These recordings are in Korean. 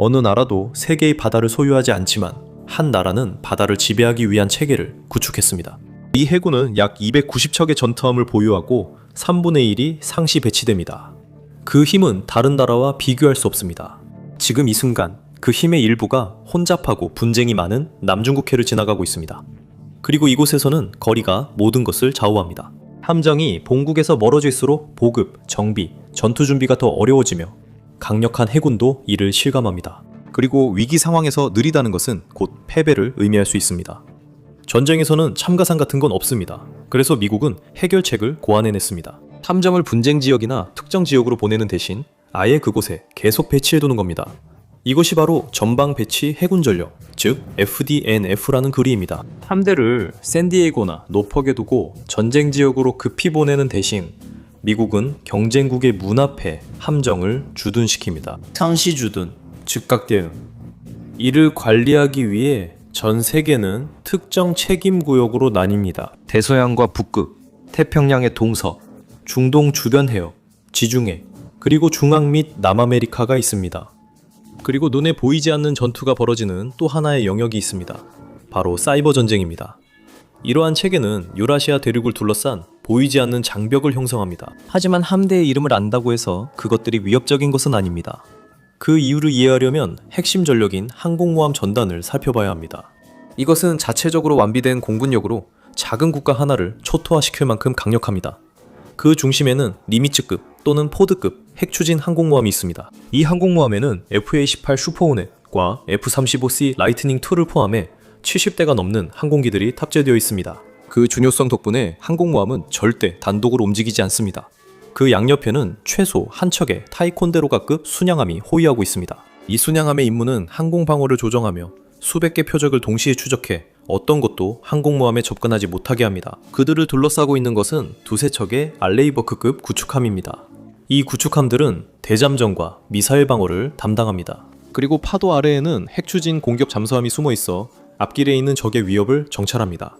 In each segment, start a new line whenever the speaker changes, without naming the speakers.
어느 나라도 세 개의 바다를 소유하지 않지만 한 나라는 바다를 지배하기 위한 체계를 구축했습니다. 미 해군은 약 290척의 전투함을 보유하고 3분의 1이 상시 배치됩니다. 그 힘은 다른 나라와 비교할 수 없습니다. 지금 이 순간 그 힘의 일부가 혼잡하고 분쟁이 많은 남중국해를 지나가고 있습니다. 그리고 이곳에서는 거리가 모든 것을 좌우합니다. 함정이 본국에서 멀어질수록 보급, 정비, 전투 준비가 더 어려워지며 강력한 해군도 이를 실감합니다. 그리고 위기 상황에서 느리다는 것은 곧 패배를 의미할 수 있습니다. 전쟁에서는 참가상 같은 건 없습니다. 그래서 미국은 해결책을 고안해냈습니다. 함정을 분쟁 지역이나 특정 지역으로 보내는 대신 아예 그곳에 계속 배치해두는 겁니다. 이것이 바로 전방 배치 해군 전력, 즉 FDNF라는 그리입니다. 함대를 샌디에이고나 노퍽에 두고 전쟁 지역으로 급히 보내는 대신 미국은 경쟁국의 문 앞에 함정을 주둔시킵니다. 상시 주둔, 즉각 대응. 이를 관리하기 위해 전 세계는 특정 책임 구역으로 나뉩니다. 대서양과 북극, 태평양의 동서, 중동 주변 해역, 지중해, 그리고 중앙 및 남아메리카가 있습니다. 그리고 눈에 보이지 않는 전투가 벌어지는 또 하나의 영역이 있습니다. 바로 사이버 전쟁입니다. 이러한 체계는 유라시아 대륙을 둘러싼 보이지 않는 장벽을 형성합니다. 하지만 함대의 이름을 안다고 해서 그것들이 위협적인 것은 아닙니다. 그 이유를 이해하려면 핵심 전력인 항공모함 전단을 살펴봐야 합니다. 이것은 자체적으로 완비된 공군력으로 작은 국가 하나를 초토화시킬 만큼 강력합니다. 그 중심에는 니미츠급 또는 포드급 핵추진 항공모함이 있습니다. 이 항공모함에는 FA-18 슈퍼호넷과 F-35C 라이트닝2를 포함해 70대가 넘는 항공기들이 탑재되어 있습니다. 그 중요성 덕분에 항공모함은 절대 단독으로 움직이지 않습니다. 그 양옆에는 최소 한 척의 타이콘데로가급 순양함이 호위하고 있습니다. 이 순양함의 임무는 항공방어를 조정하며 수백 개 표적을 동시에 추적해 어떤 것도 항공모함에 접근하지 못하게 합니다. 그들을 둘러싸고 있는 것은 두세 척의 알레이버크급 구축함입니다. 이 구축함들은 대잠전과 미사일 방어를 담당합니다. 그리고 파도 아래에는 핵추진 공격 잠수함이 숨어 있어 앞길에 있는 적의 위협을 정찰합니다.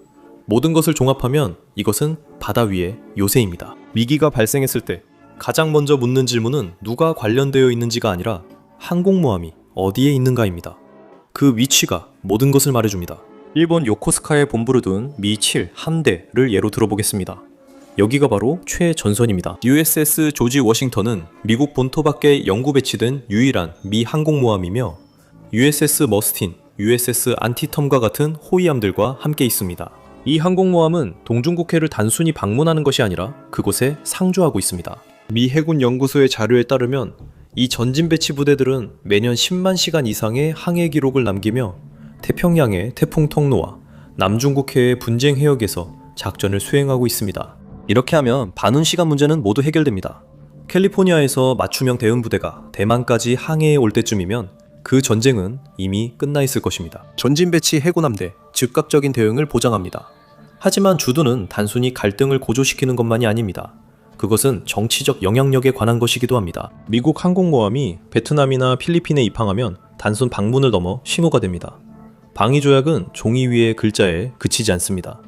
모든 것을 종합하면 이것은 바다 위의 요새입니다. 위기가 발생했을 때 가장 먼저 묻는 질문은 누가 관련되어 있는지가 아니라 항공모함이 어디에 있는가입니다. 그 위치가 모든 것을 말해줍니다. 일본 요코스카에 본부를 둔 미7 함대를 예로 들어보겠습니다. 여기가 바로 최전선입니다. USS 조지 워싱턴은 미국 본토 밖에 영구 배치된 유일한 미 항공모함이며 USS 머스틴, USS 안티텀과 같은 호위함들과 함께 있습니다. 이 항공모함은 동중국해를 단순히 방문하는 것이 아니라 그곳에 상주하고 있습니다. 미 해군 연구소의 자료에 따르면 이 전진 배치 부대들은 매년 10만 시간 이상의 항해 기록을 남기며 태평양의 태풍 통로와 남중국해의 분쟁 해역에서 작전을 수행하고 있습니다. 이렇게 하면 반운 시간 문제는 모두 해결됩니다. 캘리포니아에서 맞춤형 대응 부대가 대만까지 항해에 올 때쯤이면 그 전쟁은 이미 끝나 있을 것입니다. 전진 배치 해군함대, 즉각적인 대응을 보장합니다. 하지만 주둔은 단순히 갈등을 고조시키는 것만이 아닙니다. 그것은 정치적 영향력에 관한 것이기도 합니다. 미국 항공모함이 베트남이나 필리핀에 입항하면 단순 방문을 넘어 신호가 됩니다. 방위조약은 종이 위의 글자에 그치지 않습니다.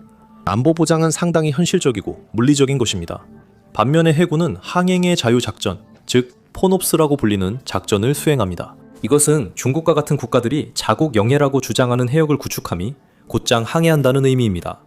안보 보장은 상당히 현실적이고 물리적인 것입니다. 반면에 해군은 항행의 자유작전, 즉 포놉스라고 불리는 작전을 수행합니다. 이것은 중국과 같은 국가들이 자국 영해라고 주장하는 해역을 구축함이 곧장 항해한다는 의미입니다.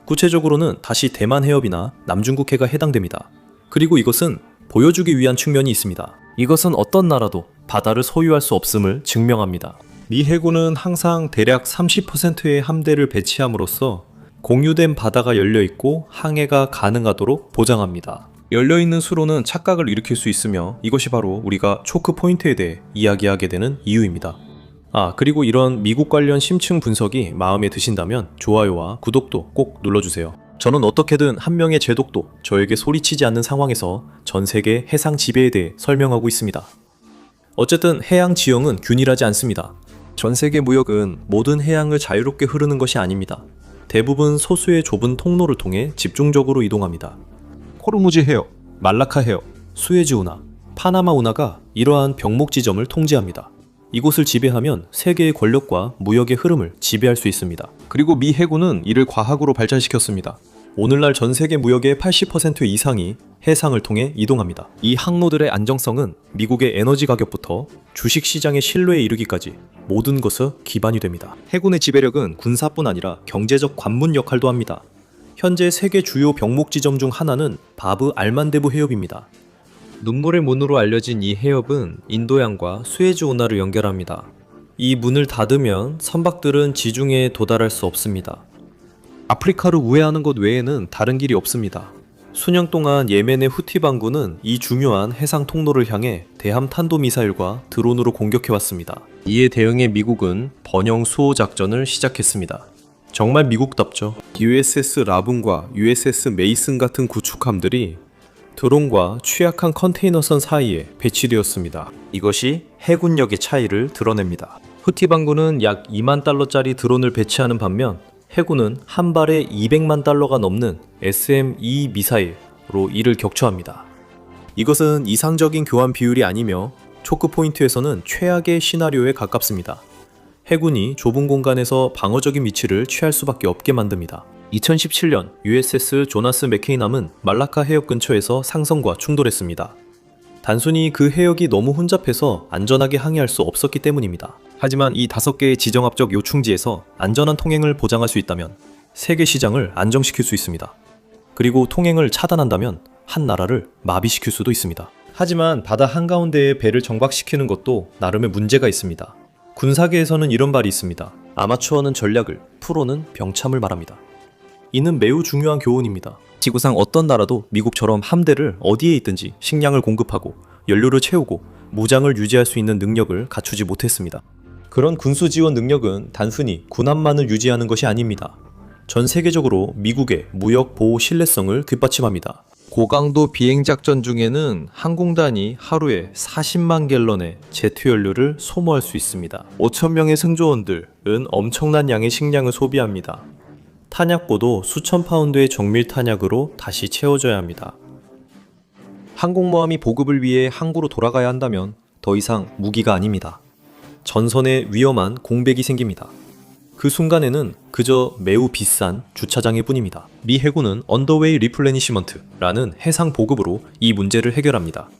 구체적으로는 다시 대만 해협이나 남중국해가 해당됩니다. 그리고 이것은 보여주기 위한 측면이 있습니다. 이것은 어떤 나라도 바다를 소유할 수 없음을 증명합니다. 미 해군은 항상 대략 30%의 함대를 배치함으로써 공유된 바다가 열려있고 항해가 가능하도록 보장합니다. 열려있는 수로는 착각을 일으킬 수 있으며 이것이 바로 우리가 초크 포인트에 대해 이야기하게 되는 이유입니다. 그리고 이런 미국 관련 심층 분석이 마음에 드신다면 좋아요와 구독도 꼭 눌러주세요. 저는 어떻게든 한 명의 제독도 저에게 소리치지 않는 상황에서 전 세계 해상 지배에 대해 설명하고 있습니다. 어쨌든 해양 지형은 균일하지 않습니다. 전 세계 무역은 모든 해양을 자유롭게 흐르는 것이 아닙니다. 대부분 소수의 좁은 통로를 통해 집중적으로 이동합니다. 호르무즈 해역, 말라카 해역, 수에즈 운하, 파나마 운하가 이러한 병목 지점을 통제합니다. 이곳을 지배하면 세계의 권력과 무역의 흐름을 지배할 수 있습니다. 그리고 미 해군은 이를 과학으로 발전시켰습니다. 오늘날 전 세계 무역의 80% 이상이 해상을 통해 이동합니다. 이 항로들의 안정성은 미국의 에너지 가격부터 주식 시장의 신뢰에 이르기까지 모든 것의 기반이 됩니다. 해군의 지배력은 군사뿐 아니라 경제적 관문 역할도 합니다. 현재 세계 주요 병목 지점 중 하나는 바브 알만데브 해협입니다. 눈물의 문으로 알려진 이 해협은 인도양과 수에즈 운하를 연결합니다. 이 문을 닫으면 선박들은 지중해에 도달할 수 없습니다. 아프리카를 우회하는 것 외에는 다른 길이 없습니다. 수년 동안 예멘의 후티 반군은 이 중요한 해상 통로를 향해 대함 탄도미사일과 드론으로 공격해왔습니다. 이에 대응해 미국은 번영 수호 작전을 시작했습니다. 정말 미국답죠. USS 라븐과 USS 메이슨 같은 구축함들이 드론과 취약한 컨테이너선 사이에 배치되었습니다. 이것이 해군력의 차이를 드러냅니다. 후티 반군은 약 2만 달러짜리 드론을 배치하는 반면 해군은 한 발에 200만 달러가 넘는 SM-2 미사일로 이를 격추합니다. 이것은 이상적인 교환 비율이 아니며 초크 포인트에서는 최악의 시나리오에 가깝습니다. 해군이 좁은 공간에서 방어적인 위치를 취할 수밖에 없게 만듭니다. 2017년 USS 조나스 맥케이남은 말라카 해역 근처에서 상선과 충돌했습니다. 단순히 그 해역이 너무 혼잡해서 안전하게 항해할 수 없었기 때문입니다. 하지만 이 5개의 지정학적 요충지에서 안전한 통행을 보장할 수 있다면 세계 시장을 안정시킬 수 있습니다. 그리고 통행을 차단한다면 한 나라를 마비시킬 수도 있습니다. 하지만 바다 한가운데에 배를 정박시키는 것도 나름의 문제가 있습니다. 군사계에서는 이런 말이 있습니다. 아마추어는 전략을, 프로는 병참을 말합니다. 이는 매우 중요한 교훈입니다. 지구상 어떤 나라도 미국처럼 함대를 어디에 있든지 식량을 공급하고 연료를 채우고 무장을 유지할 수 있는 능력을 갖추지 못했습니다. 그런 군수 지원 능력은 단순히 군함만을 유지하는 것이 아닙니다. 전 세계적으로 미국의 무역 보호 신뢰성을 뒷받침합니다. 고강도 비행작전 중에는 항공단이 하루에 40만 갤런의 제트 연료를 소모할 수 있습니다. 5,000명의 승조원들은 엄청난 양의 식량을 소비합니다. 탄약고도 수천 파운드의 정밀 탄약으로 다시 채워져야 합니다. 항공모함이 보급을 위해 항구로 돌아가야 한다면 더 이상 무기가 아닙니다. 전선에 위험한 공백이 생깁니다. 그 순간에는 그저 매우 비싼 주차장일 뿐입니다. 미 해군은 언더웨이 리플레니시먼트라는 해상 보급으로 이 문제를 해결합니다.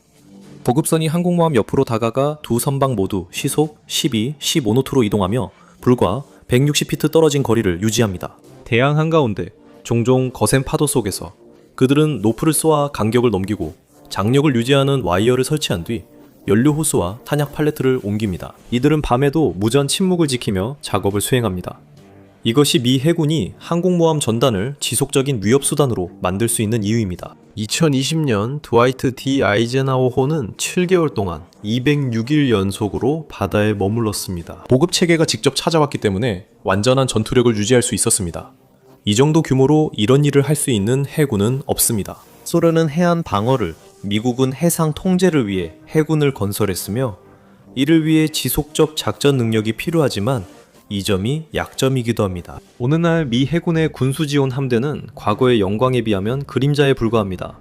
보급선이 항공모함 옆으로 다가가 두 선박 모두 시속 12, 15노트로 이동하며 불과 160피트 떨어진 거리를 유지합니다. 대양 한가운데 종종 거센 파도 속에서 그들은 노프를 쏘아 간격을 넘기고 장력을 유지하는 와이어를 설치한 뒤 연료 호스와 탄약 팔레트를 옮깁니다. 이들은 밤에도 무전 침묵을 지키며 작업을 수행합니다. 이것이 미 해군이 항공모함 전단을 지속적인 위협수단으로 만들 수 있는 이유입니다. 2020년 드와이트 D 아이젠하워호는 7개월 동안 206일 연속으로 바다에 머물렀습니다. 보급체계가 직접 찾아왔기 때문에 완전한 전투력을 유지할 수 있었습니다. 이 정도 규모로 이런 일을 할 수 있는 해군은 없습니다. 소련은 해안 방어를, 미국은 해상 통제를 위해 해군을 건설했으며 이를 위해 지속적 작전 능력이 필요하지만 이 점이 약점이기도 합니다. 오늘날 미 해군의 군수지원 함대는 과거의 영광에 비하면 그림자에 불과합니다.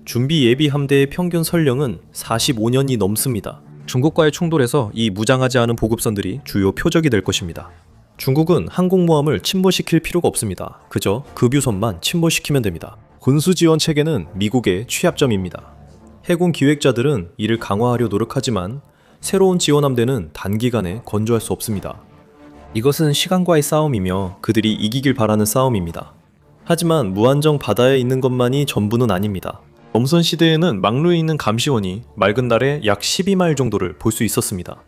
준비 예비 함대의 평균 설령은 45년이 넘습니다. 중국과의 충돌에서 이 무장하지 않은 보급선들이 주요 표적이 될 것입니다. 중국은 항공모함을 침몰시킬 필요가 없습니다. 그저 급유선만 침몰시키면 됩니다. 군수지원 체계는 미국의 취약점입니다. 해군 기획자들은 이를 강화하려 노력하지만 새로운 지원함대는 단기간에 건조할 수 없습니다. 이것은 시간과의 싸움이며 그들이 이기길 바라는 싸움입니다. 하지만 무한정 바다에 있는 것만이 전부는 아닙니다. 엄선 시대에는 막루에 있는 감시원이 맑은 날에 약 12마일 정도를 볼 수 있었습니다.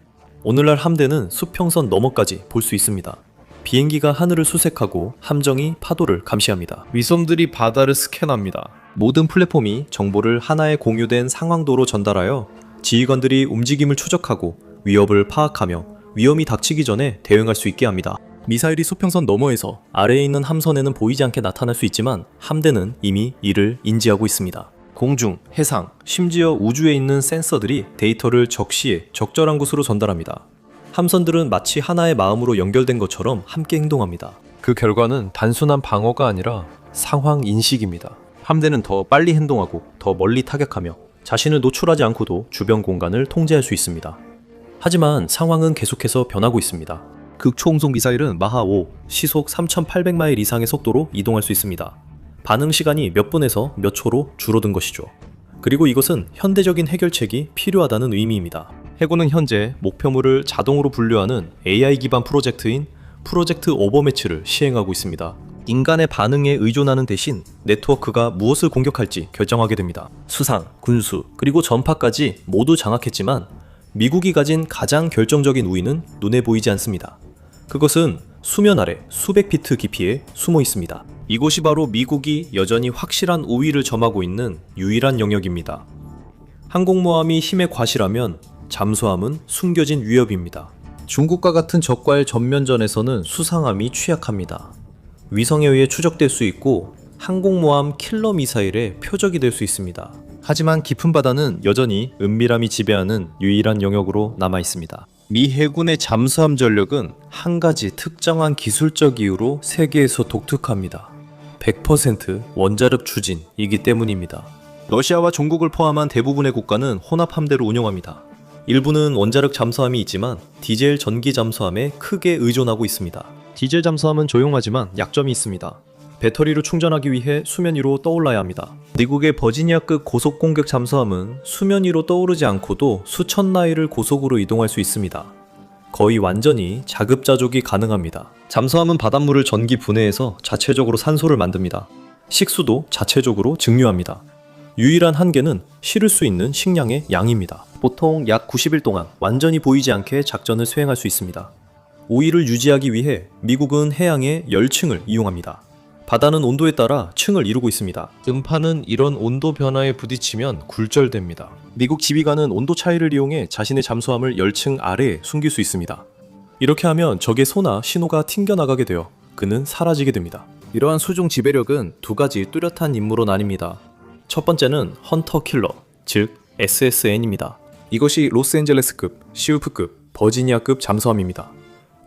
오늘날 함대는 수평선 너머까지 볼 수 있습니다. 비행기가 하늘을 수색하고 함정이 파도를 감시합니다. 위성들이 바다를 스캔합니다. 모든 플랫폼이 정보를 하나의 공유된 상황도로 전달하여 지휘관들이 움직임을 추적하고 위협을 파악하며 위험이 닥치기 전에 대응할 수 있게 합니다. 미사일이 수평선 너머에서 아래에 있는 함선에는 보이지 않게 나타날 수 있지만 함대는 이미 이를 인지하고 있습니다. 공중, 해상, 심지어 우주에 있는 센서들이 데이터를 적시에 적절한 곳으로 전달합니다. 함선들은 마치 하나의 마음으로 연결된 것처럼 함께 행동합니다. 그 결과는 단순한 방어가 아니라 상황 인식입니다. 함대는 더 빨리 행동하고 더 멀리 타격하며 자신을 노출하지 않고도 주변 공간을 통제할 수 있습니다. 하지만 상황은 계속해서 변하고 있습니다. 극초음속 미사일은 마하 5, 시속 3,800마일 이상의 속도로 이동할 수 있습니다. 반응 시간이 몇 분에서 몇 초로 줄어든 것이죠. 그리고 이것은 현대적인 해결책이 필요하다는 의미입니다. 해군은 현재 목표물을 자동으로 분류하는 AI 기반 프로젝트인 프로젝트 오버매치를 시행하고 있습니다. 인간의 반응에 의존하는 대신 네트워크가 무엇을 공격할지 결정하게 됩니다. 수상, 군수, 그리고 전파까지 모두 장악했지만 미국이 가진 가장 결정적인 우위는 눈에 보이지 않습니다. 그것은 수면 아래 수백 피트 깊이에 숨어 있습니다. 이곳이 바로 미국이 여전히 확실한 우위를 점하고 있는 유일한 영역입니다. 항공모함이 힘에 과실하면 잠수함은 숨겨진 위협입니다. 중국과 같은 적과의 전면전에서는 수상함이 취약합니다. 위성에 의해 추적될 수 있고 항공모함 킬러 미사일의 표적이 될 수 있습니다. 하지만 깊은 바다는 여전히 은밀함이 지배하는 유일한 영역으로 남아 있습니다. 미 해군의 잠수함 전력은 한 가지 특정한 기술적 이유로 세계에서 독특합니다. 100% 원자력 추진이기 때문입니다. 러시아와 중국을 포함한 대부분의 국가는 혼합 함대를 운영합니다. 일부는 원자력 잠수함이 있지만 디젤 전기 잠수함에 크게 의존하고 있습니다. 디젤 잠수함은 조용하지만 약점이 있습니다. 배터리로 충전하기 위해 수면 위로 떠올라야 합니다. 미국의 버지니아급 고속 공격 잠수함은 수면 위로 떠오르지 않고도 수천 마일을 고속으로 이동할 수 있습니다. 거의 완전히 자급자족이 가능합니다. 잠수함은 바닷물을 전기 분해해서 자체적으로 산소를 만듭니다. 식수도 자체적으로 증류합니다. 유일한 한계는 실을 수 있는 식량의 양입니다. 보통 약 90일 동안 완전히 보이지 않게 작전을 수행할 수 있습니다. 우위를 유지하기 위해 미국은 해양의 열층을 이용합니다. 바다는 온도에 따라 층을 이루고 있습니다. 음파는 이런 온도 변화에 부딪히면 굴절됩니다. 미국 지휘관은 온도 차이를 이용해 자신의 잠수함을 열층 아래에 숨길 수 있습니다. 이렇게 하면 적의 소나 신호가 튕겨나가게 되어 그는 사라지게 됩니다. 이러한 수중 지배력은 두 가지 뚜렷한 임무로 나뉩니다. 첫 번째는 헌터 킬러, 즉 SSN입니다. 이것이 로스앤젤레스급, 시우프급, 버지니아급 잠수함입니다.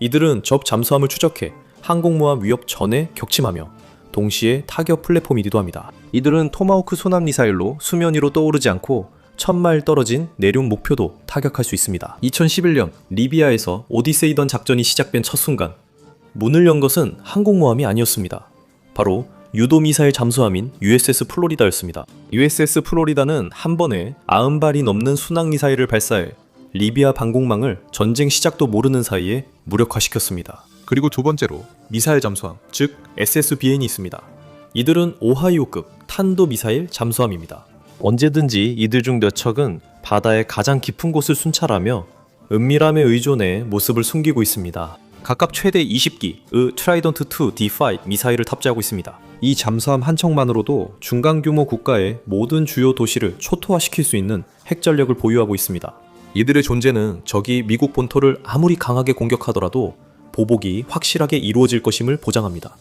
이들은 적 잠수함을 추적해 항공모함 위협 전에 격침하며 동시에 타격 플랫폼이기도 합니다. 이들은 토마호크 순항 미사일로 수면 위로 떠오르지 않고 1000마일 떨어진 내륙 목표도 타격할 수 있습니다. 2011년 리비아에서 오디세이던 작전이 시작된 첫 순간 문을 연 것은 항공모함이 아니었습니다. 바로 유도 미사일 잠수함인 USS 플로리다였습니다. USS 플로리다는 한 번에 90발이 넘는 순항 미사일을 발사해 리비아 방공망을 전쟁 시작도 모르는 사이에 무력화시켰습니다. 그리고 두 번째로 미사일 잠수함, 즉 SSBN이 있습니다. 이들은 오하이오급 탄도 미사일 잠수함입니다. 언제든지 이들 중 몇 척은 바다의 가장 깊은 곳을 순찰하며 은밀함에 의존해 모습을 숨기고 있습니다. 각각 최대 20기의 트라이던트 2 D5 미사일을 탑재하고 있습니다. 이 잠수함 한 척만으로도 중간 규모 국가의 모든 주요 도시를 초토화시킬 수 있는 핵전력을 보유하고 있습니다. 이들의 존재는 적이 미국 본토를 아무리 강하게 공격하더라도 보복이 확실하게 이루어질 것임을 보장합니다.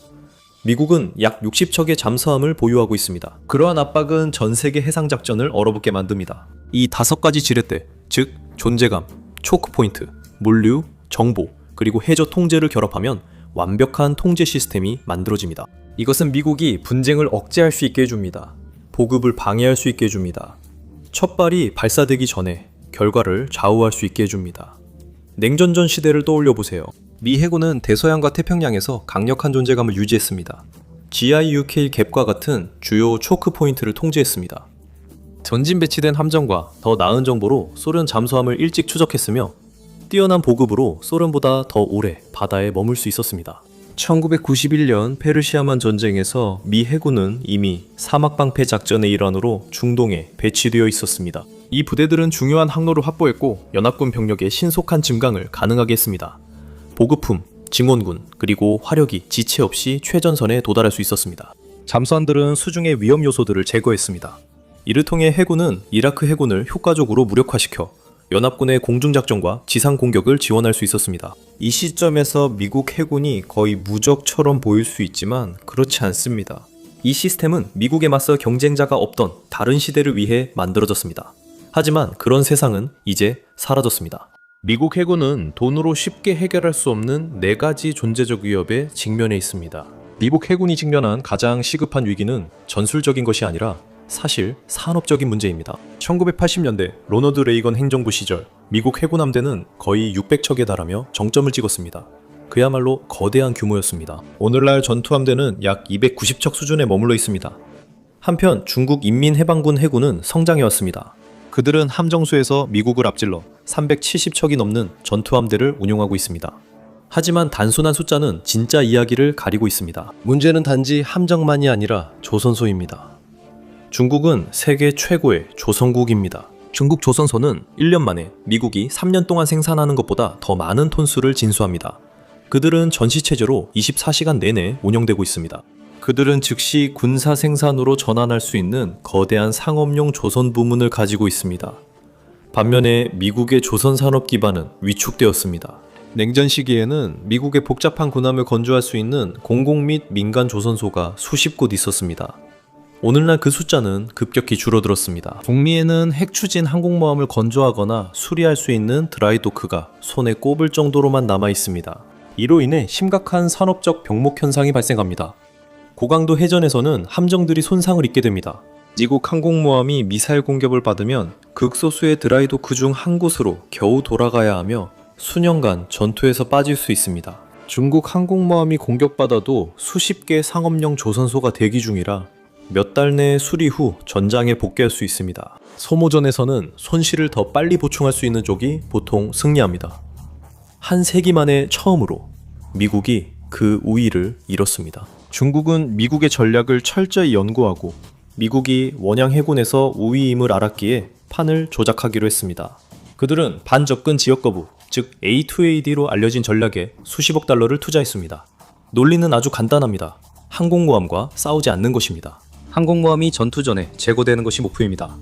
미국은 약 60척의 잠수함을 보유하고 있습니다. 그러한 압박은 전 세계 해상작전을 얼어붙게 만듭니다. 이 5가지 지렛대, 즉 존재감, 초크포인트, 물류, 정보, 그리고 해저 통제를 결합하면 완벽한 통제 시스템이 만들어집니다. 이것은 미국이 분쟁을 억제할 수 있게 해줍니다. 보급을 방해할 수 있게 해줍니다. 첫 발이 발사되기 전에 결과를 좌우할 수 있게 해줍니다. 냉전전 시대를 떠올려보세요. 미 해군은 대서양과 태평양에서 강력한 존재감을 유지했습니다. GIUK 갭과 같은 주요 초크 포인트를 통제했습니다. 전진 배치된 함정과 더 나은 정보로 소련 잠수함을 일찍 추적했으며 뛰어난 보급으로 소련보다 더 오래 바다에 머물 수 있었습니다. 1991년 페르시아만 전쟁에서 미 해군은 이미 사막방패 작전의 일환으로 중동에 배치되어 있었습니다. 이 부대들은 중요한 항로를 확보했고 연합군 병력의 신속한 증강을 가능하게 했습니다. 보급품, 증원군, 그리고 화력이 지체 없이 최전선에 도달할 수 있었습니다. 잠수함들은 수중의 위험 요소들을 제거했습니다. 이를 통해 해군은 이라크 해군을 효과적으로 무력화시켜 연합군의 공중작전과 지상공격을 지원할 수 있었습니다. 이 시점에서 미국 해군이 거의 무적처럼 보일 수 있지만 그렇지 않습니다. 이 시스템은 미국에 맞서 경쟁자가 없던 다른 시대를 위해 만들어졌습니다. 하지만 그런 세상은 이제 사라졌습니다. 미국 해군은 돈으로 쉽게 해결할 수 없는 4가지 존재적 위협에 직면해 있습니다. 미국 해군이 직면한 가장 시급한 위기는 전술적인 것이 아니라 사실 산업적인 문제입니다. 1980년대 로너드 레이건 행정부 시절 미국 해군 함대는 거의 600척에 달하며 정점을 찍었습니다. 그야말로 거대한 규모였습니다. 오늘날 전투함대는 약 290척 수준에 머물러 있습니다. 한편 중국 인민해방군 해군은 성장해왔습니다. 그들은 함정수에서 미국을 앞질러 370척이 넘는 전투함대를 운용하고 있습니다. 하지만 단순한 숫자는 진짜 이야기를 가리고 있습니다. 문제는 단지 함정만이 아니라 조선소입니다. 중국은 세계 최고의 조선국입니다. 중국 조선소는 1년 만에 미국이 3년 동안 생산하는 것보다 더 많은 톤수를 진수합니다. 그들은 전시체제로 24시간 내내 운영되고 있습니다. 그들은 즉시 군사 생산으로 전환할 수 있는 거대한 상업용 조선 부문을 가지고 있습니다. 반면에 미국의 조선 산업 기반은 위축되었습니다. 냉전 시기에는 미국의 복잡한 군함을 건조할 수 있는 공공 및 민간 조선소가 수십 곳 있었습니다. 오늘날 그 숫자는 급격히 줄어들었습니다. 북미에는 핵 추진 항공모함을 건조하거나 수리할 수 있는 드라이도크가 손에 꼽을 정도로만 남아 있습니다. 이로 인해 심각한 산업적 병목 현상이 발생합니다. 고강도 해전에서는 함정들이 손상을 입게 됩니다. 미국 항공모함이 미사일 공격을 받으면 극소수의 드라이도크 중 한 곳으로 겨우 돌아가야 하며 수년간 전투에서 빠질 수 있습니다. 중국 항공모함이 공격받아도 수십 개 상업용 조선소가 대기 중이라 몇 달 내에 수리 후 전장에 복귀할 수 있습니다. 소모전에서는 손실을 더 빨리 보충할 수 있는 쪽이 보통 승리합니다. 한 세기 만에 처음으로 미국이 그 우위를 잃었습니다. 중국은 미국의 전략을 철저히 연구하고 미국이 원양 해군에서 우위임을 알았기에 판을 조작하기로 했습니다. 그들은 반접근 지역 거부, 즉 A2AD로 알려진 전략에 수십억 달러를 투자했습니다. 논리는 아주 간단합니다. 항공모함과 싸우지 않는 것입니다. 항공모함이 전투 전에 제거되는 것이 목표입니다.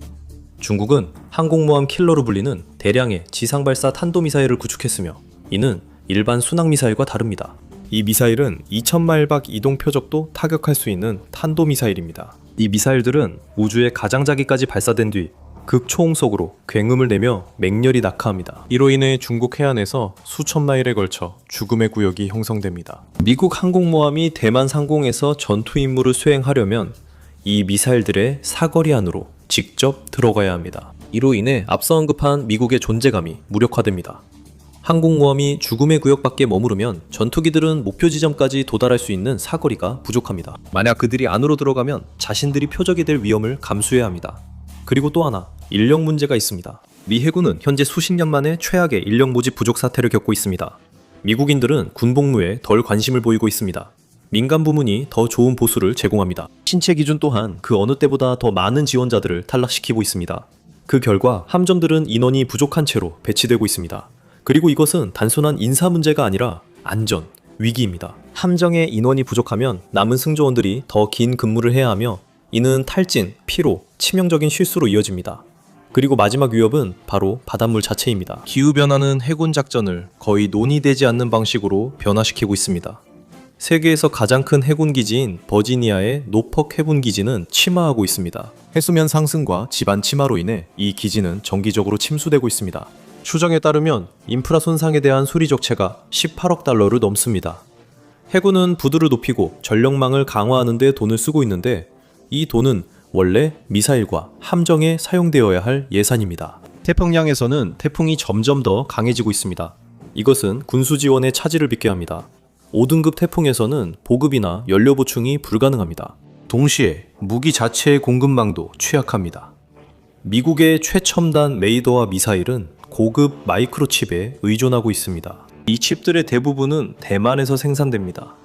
중국은 항공모함 킬러로 불리는 대량의 지상발사 탄도미사일을 구축했으며 이는 일반 순항미사일과 다릅니다. 이 미사일은 2000마일박 이동 표적도 타격할 수 있는 탄도미사일입니다. 이 미사일들은 우주의 가장자기까지 발사된 뒤 극초음속으로 굉음을 내며 맹렬히 낙하합니다. 이로 인해 중국 해안에서 수천 마일에 걸쳐 죽음의 구역이 형성됩니다. 미국 항공모함이 대만 상공에서 전투 임무를 수행하려면 이 미사일들의 사거리 안으로 직접 들어가야 합니다. 이로 인해 앞서 언급한 미국의 존재감이 무력화됩니다. 항공모함이 죽음의 구역 밖에 머무르면 전투기들은 목표 지점까지 도달할 수 있는 사거리가 부족합니다. 만약 그들이 안으로 들어가면 자신들이 표적이 될 위험을 감수해야 합니다. 그리고 또 하나, 인력 문제가 있습니다. 미 해군은 현재 수십 년 만에 최악의 인력 모집 부족 사태를 겪고 있습니다. 미국인들은 군복무에 덜 관심을 보이고 있습니다. 민간 부문이 더 좋은 보수를 제공합니다. 신체 기준 또한 그 어느 때보다 더 많은 지원자들을 탈락시키고 있습니다. 그 결과 함정들은 인원이 부족한 채로 배치되고 있습니다. 그리고 이것은 단순한 인사 문제가 아니라 안전, 위기입니다. 함정에 인원이 부족하면 남은 승조원들이 더 긴 근무를 해야 하며 이는 탈진, 피로, 치명적인 실수로 이어집니다. 그리고 마지막 위협은 바로 바닷물 자체입니다. 기후변화는 해군 작전을 거의 논의되지 않는 방식으로 변화시키고 있습니다. 세계에서 가장 큰 해군 기지인 버지니아의 노퍽 해군 기지는 침하하고 있습니다. 해수면 상승과 지반 침하로 인해 이 기지는 정기적으로 침수되고 있습니다. 추정에 따르면 인프라 손상에 대한 수리 적체가 18억 달러를 넘습니다. 해군은 부두를 높이고 전력망을 강화하는 데 돈을 쓰고 있는데 이 돈은 원래 미사일과 함정에 사용되어야 할 예산입니다. 태평양에서는 태풍이 점점 더 강해지고 있습니다. 이것은 군수 지원의 차질을 빚게 합니다. 5등급 태풍에서는 보급이나 연료 보충이 불가능합니다. 동시에 무기 자체의 공급망도 취약합니다. 미국의 최첨단 레이더와 미사일은 고급 마이크로칩에 의존하고 있습니다. 이 칩들의 대부분은 대만에서 생산됩니다.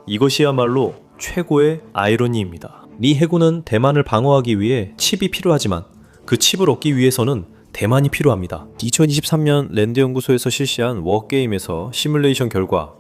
이것이야말로 최고의 아이러니입니다. 미 해군은 대만을 방어하기 위해 칩이 필요하지만 그 칩을 얻기 위해서는 대만이 필요합니다. 2023년 랜드연구소에서 실시한 워게임에서 시뮬레이션 결과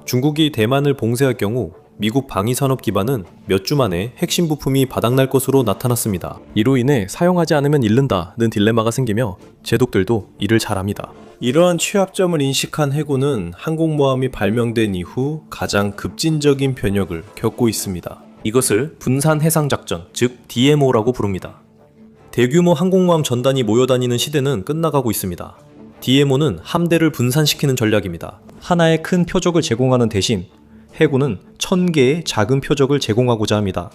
중국이 대만을 봉쇄할 경우 미국 방위산업 기반은 몇 주 만에 핵심 부품이 바닥날 것으로 나타났습니다. 이로 인해 사용하지 않으면 잃는다는 딜레마가 생기며 제독들도 이를 잘합니다. 이러한 취약점을 인식한 해군은 항공모함이 발명된 이후 가장 급진적인 변혁을 겪고 있습니다. 이것을 분산해상작전, 즉 DMO라고 부릅니다. 대규모 항공모함 전단이 모여다니는 시대는 끝나가고 있습니다. DMO는 함대를 분산시키는 전략입니다. 하나의 큰 표적을 제공하는 대신 해군은 1000개의 작은 표적을 제공하고자 합니다.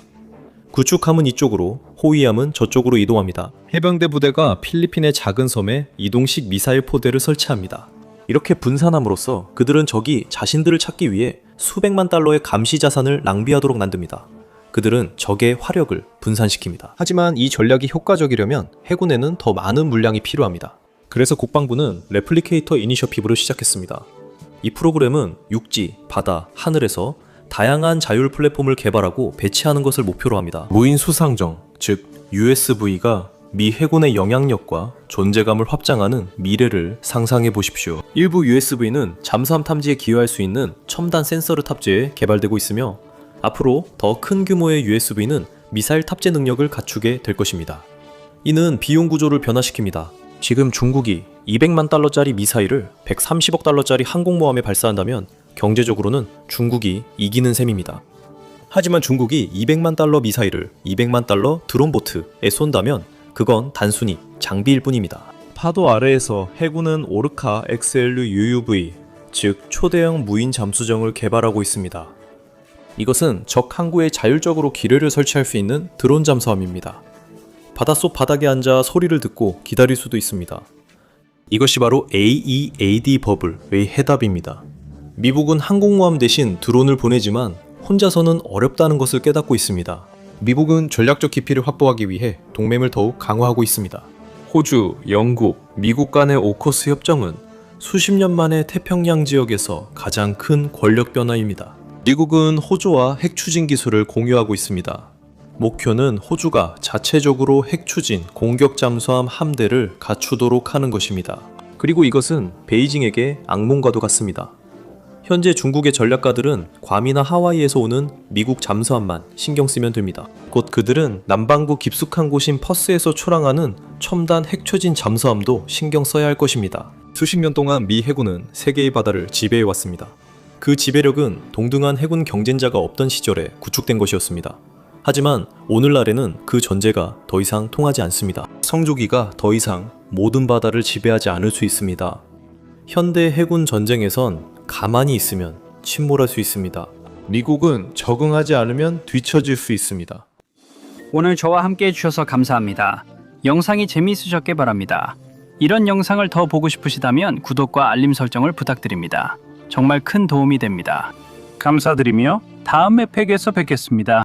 구축함은 이쪽으로, 호위함은 저쪽으로 이동합니다. 해병대 부대가 필리핀의 작은 섬에 이동식 미사일 포대를 설치합니다. 이렇게 분산함으로써 그들은 적이 자신들을 찾기 위해 수백만 달러의 감시 자산을 낭비하도록 만듭니다. 그들은 적의 화력을 분산시킵니다. 하지만 이 전략이 효과적이려면 해군에는 더 많은 물량이 필요합니다. 그래서 국방부는 레플리케이터 이니셔티브를 시작했습니다. 이 프로그램은 육지, 바다, 하늘에서 다양한 자율 플랫폼을 개발하고 배치하는 것을 목표로 합니다. 무인 수상정, 즉 USV가 미 해군의 영향력과 존재감을 확장하는 미래를 상상해 보십시오. 일부 USV는 잠수함 탐지에 기여할 수 있는 첨단 센서를 탑재해 개발되고 있으며 앞으로 더 큰 규모의 USV는 미사일 탑재 능력을 갖추게 될 것입니다. 이는 비용 구조를 변화시킵니다. 지금 중국이 200만 달러짜리 미사일을 130억 달러짜리 항공모함에 발사한다면 경제적으로는 중국이 이기는 셈입니다. 하지만 중국이 200만 달러 미사일을 200만 달러 드론보트에 쏜다면 그건 단순히 장비일 뿐입니다. 파도 아래에서 해군은 오르카 XLU UUV, 즉 초대형 무인 잠수정을 개발하고 있습니다. 이것은 적 항구에 자율적으로 기뢰를 설치할 수 있는 드론 잠수함입니다. 바닷속 바닥에 앉아 소리를 듣고 기다릴 수도 있습니다. 이것이 바로 AEAD 버블의 해답입니다. 미국은 항공모함 대신 드론을 보내지만 혼자서는 어렵다는 것을 깨닫고 있습니다. 미국은 전략적 기피를 확보하기 위해 동맹을 더욱 강화하고 있습니다. 호주, 영국, 미국 간의 오커스 협정은 수십 년 만에 태평양 지역에서 가장 큰 권력 변화입니다. 미국은 호주와 핵 추진 기술을 공유하고 있습니다. 목표는 호주가 자체적으로 핵 추진 공격 잠수함 함대를 갖추도록 하는 것입니다. 그리고 이것은 베이징에게 악몽과도 같습니다. 현재 중국의 전략가들은 괌이나 하와이에서 오는 미국 잠수함만 신경 쓰면 됩니다. 곧 그들은 남반구 깊숙한 곳인 퍼스에서 출항하는 첨단 핵 추진 잠수함도 신경 써야 할 것입니다. 수십 년 동안 미 해군은 세계의 바다를 지배해 왔습니다. 그 지배력은 동등한 해군 경쟁자가 없던 시절에 구축된 것이었습니다. 하지만 오늘날에는 그 전제가 더 이상 통하지 않습니다. 성조기가 더 이상 모든 바다를 지배하지 않을 수 있습니다. 현대 해군 전쟁에선 가만히 있으면 침몰할 수 있습니다. 미국은 적응하지 않으면 뒤처질 수 있습니다.
오늘 저와 함께 해주셔서 감사합니다. 영상이 재미있으셨길 바랍니다. 이런 영상을 더 보고 싶으시다면 구독과 알림 설정을 부탁드립니다. 정말 큰 도움이 됩니다. 감사드리며 다음 맵팩에서 뵙겠습니다.